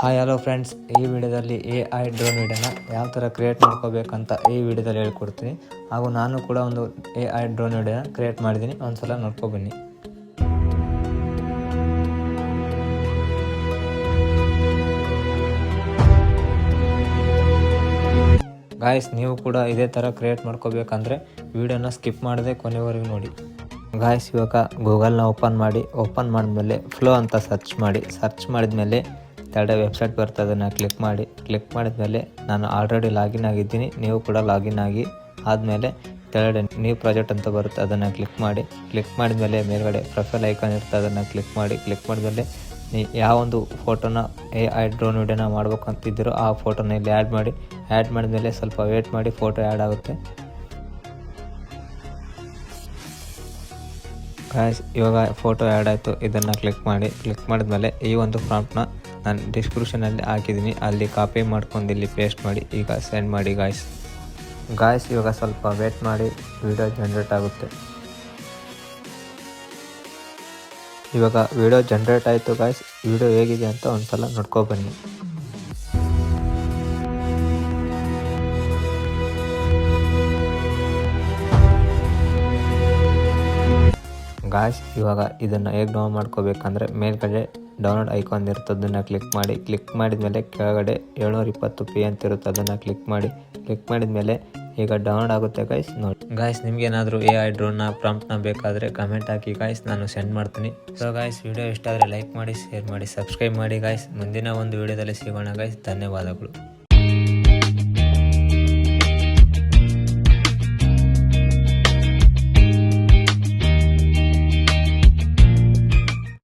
Hi hello friends, ಈ ವಿಡಿಯೋದಲ್ಲಿ AI drone ವಿಡಿಯೋನ ಯಾವ ಥರ ಕ್ರಿಯೇಟ್ ಮಾಡ್ಕೋಬೇಕಂತ ಈ ವಿಡಿಯೋದಲ್ಲಿ ಹೇಳ್ಕೊಡ್ತೀನಿ. ಹಾಗೂ ನಾನು ಕೂಡ ಒಂದು AI ಡ್ರೋನ್ ವಿಡಿಯೋನ ಕ್ರಿಯೇಟ್ ಮಾಡಿದ್ದೀನಿ, ಒಂದ್ಸಲ ನೋಡ್ಕೊಬನ್ನಿ. ಗಾಯ್ಸ್, ನೀವು ಕೂಡ ಇದೇ ಥರ ಕ್ರಿಯೇಟ್ ಮಾಡ್ಕೋಬೇಕಂದ್ರೆ ವಿಡಿಯೋನ ಸ್ಕಿಪ್ ಮಾಡದೆ ಕೊನೆವರೆಗೂ ನೋಡಿ. ಗಾಯ್ಸ್, ಇವಾಗ ಗೂಗಲ್ನ ಓಪನ್ ಮಾಡಿದ್ಮೇಲೆ ಫ್ಲೋ ಅಂತ ಸರ್ಚ್ ಮಾಡಿದ್ಮೇಲೆ ಕೆಳಗಡೆ ವೆಬ್ಸೈಟ್ ಬರ್ತದೆ, ಅದನ್ನು ಕ್ಲಿಕ್ ಮಾಡಿದ್ಮೇಲೆ ನಾನು ಆಲ್ರೆಡಿ ಲಾಗಿನ್ ಆಗಿದ್ದೀನಿ. ನೀವು ಕೂಡ ಲಾಗಿನ್ ಆದಮೇಲೆ ಕೆಳಗಡೆ ನ್ಯೂ ಪ್ರಾಜೆಕ್ಟ್ ಅಂತ ಬರುತ್ತೆ, ಅದನ್ನು ಕ್ಲಿಕ್ ಮಾಡಿದ್ಮೇಲೆ ಮೇಲ್ಗಡೆ ಪ್ರೊಫೈಲ್ ಐಕಾನ್ ಇರುತ್ತೆ, ಅದನ್ನು ಕ್ಲಿಕ್ ಮಾಡಿದ್ಮೇಲೆ ನೀವು ಯಾವೊಂದು ಫೋಟೋನ AI ಡ್ರೋನ್ ವಿಡಿಯೋನ ಮಾಡ್ಬೇಕು ಅಂತಿದ್ದೀರೋ ಆ ಫೋಟೋನ ಇಲ್ಲಿ ಆ್ಯಡ್ ಮಾಡಿದ್ಮೇಲೆ ಸ್ವಲ್ಪ ವೇಟ್ ಮಾಡಿ, ಫೋಟೋ ಆ್ಯಡ್ ಆಗುತ್ತೆ. ಗಾಯ್ಸ್, ಇವಾಗ ಫೋಟೋ ಆ್ಯಡ್ ಆಯಿತು. ಇದನ್ನು ಕ್ಲಿಕ್ ಮಾಡಿದ್ಮೇಲೆ ಈ ಒಂದು ಪ್ರಾಂಪ್ಟ್ನ ನಾನು ಡಿಸ್ಕ್ರಿಪ್ಷನಲ್ಲಿ ಹಾಕಿದ್ದೀನಿ, ಅಲ್ಲಿ ಕಾಪಿ ಮಾಡ್ಕೊಂಡು ಇಲ್ಲಿ ಪೇಸ್ಟ್ ಮಾಡಿ ಈಗ ಸೆಂಡ್ ಮಾಡಿ. ಗಾಯ್ಸ್ ಇವಾಗ ಸ್ವಲ್ಪ ವೇಟ್ ಮಾಡಿ, ವಿಡಿಯೋ ಜನ್ರೇಟ್ ಆಗುತ್ತೆ. ಇವಾಗ ವಿಡಿಯೋ ಜನ್ರೇಟ್ ಆಯಿತು. ಗಾಯ್ಸ್, ವಿಡಿಯೋ ಹೇಗಿದೆ ಅಂತ ಒಂದ್ಸಲ ನೋಡ್ಕೊಬನ್ನಿ. ಗಾಯ್ಸ್, ಇವಾಗ ಇದನ್ನು ಹೇಗೆ ಡೌನ್ ಮಾಡ್ಕೋಬೇಕಂದ್ರೆ ಮೇಲ್ಗಡೆ ಡೌನ್ಲೋಡ್ ಐಕಾನ್ ಇರುತ್ತೆ, ಅದನ್ನು ಕ್ಲಿಕ್ ಮಾಡಿದ್ಮೇಲೆ ಕೆಳಗಡೆ 720p ಅಂತ ಇರುತ್ತೆ, ಅದನ್ನು ಕ್ಲಿಕ್ ಮಾಡಿದ್ಮೇಲೆ ಈಗ ಡೌನ್ಲೋಡ್ ಆಗುತ್ತೆ. ಗಾಯ್ಸ್ ನೋಡಿ. ಗಾಯ್ಸ್, ನಿಮ್ಗೇನಾದರೂ AI ಡ್ರೋನ್ನ ಪ್ರಾಂಪ್ಟ್ನ ಬೇಕಾದರೆ ಕಮೆಂಟ್ ಹಾಕಿ ಗಾಯ್ಸ್, ನಾನು ಸೆಂಡ್ ಮಾಡ್ತೀನಿ. ಸೊ ಗಾಯ್ಸ್, ವಿಡಿಯೋ ಇಷ್ಟ ಆದರೆ ಲೈಕ್ ಮಾಡಿ, ಶೇರ್ ಮಾಡಿ, ಸಬ್ಸ್ಕ್ರೈಬ್ ಮಾಡಿ. ಗಾಯ್ಸ್, ಮುಂದಿನ ಒಂದು ವಿಡಿಯೋದಲ್ಲಿ ಸಿಗೋಣ ಗಾಯ್ಸ್. ಧನ್ಯವಾದಗಳು.